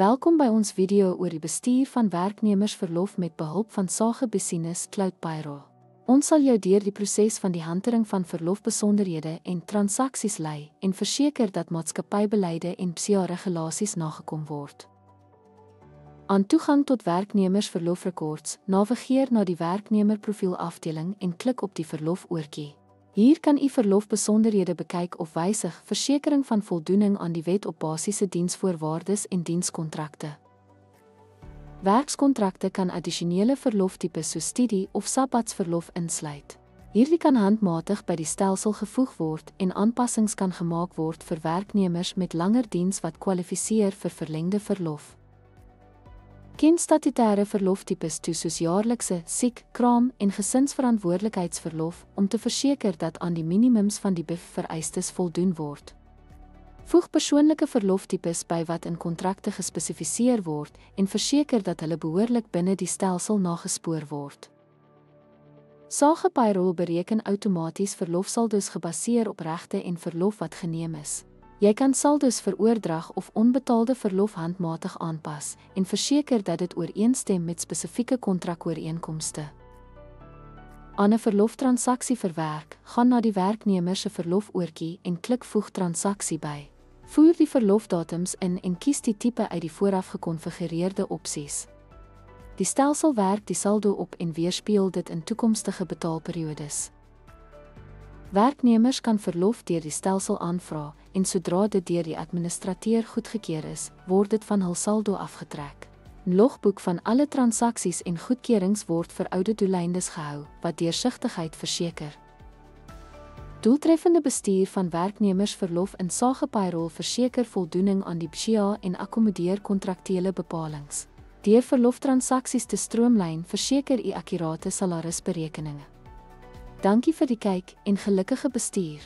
Welkom by ons video oor die bestuur van werknemersverlof met behulp van Sage Business Cloud Payroll. Ons sal jou deur die proses van die hantering van verlofbesonderhede en transaksies lei en verseker dat maatskappybeleide en PSA-regulasies nagekom word. Aan toegang tot werknemersverlofrekords, navigeer na die werknemerprofiel afdeling en klik op die verlofoortjie. Hier kan u verlofbesonderhede bekyk of wysig, versekering van voldoening aan die wet op basiese diensvoorwaardes en dienskontrakte. Werkskontrakte kan addisionele verloftipes soos studie- of sabbatsverlof insluit. Hierdie kan handmatig by die stelsel gevoeg word en aanpassings kan gemaak word vir werknemers met langer diens wat kwalifiseer vir verlengde verlof. Ken statutêre verloftipes toe soos jaarlikse, siek, kraam en gesinsverantwoordelikheidsverlof om te verseker dat aan die minimums van die vereistes voldoen word. Voeg persoonlike verloftipes by wat in kontrakte gespesifiseer word en verseker dat hulle behoorlik binne die stelsel nagespoor word. Sage Payroll bereken outomaties verlofsaldos gebaseer op regte en verlof wat geneem is. Jy kan saldos vir oordrag of onbetaalde verlof handmatig aanpas en verseker dat dit ooreenstem met spesifieke kontrakooreenkomste. Aan 'n verloftransaksie verwerk, gaan na die werknemer se verlofoortjie en klik voeg transaksie by. Voer die verlofdatums in en kies die tipe uit die vooraf gekonfigureerde opsies. Die stelsel werk die saldo op en weerspieël dit in toekomstige betaalperiodes. Werknemers kan verlof deur die stelsel aanvra en sodra dit deur die administrateur goedgekeur is, word dit van hul saldo afgetrek. 'n Logboek van alle transaksies en goedkeurings word vir auditdoeleindes gehou, wat deursigtigheid verseker. Doeltreffende bestuur van werknemersverlof in Sage Payroll verseker voldoening aan die PSA en akkommodeer kontraktuele bepalings. Deur verloftransaksies te stroomlyn verseker u akkurate salarisberekeninge. Dankie vir die kyk en gelukkige bestuur.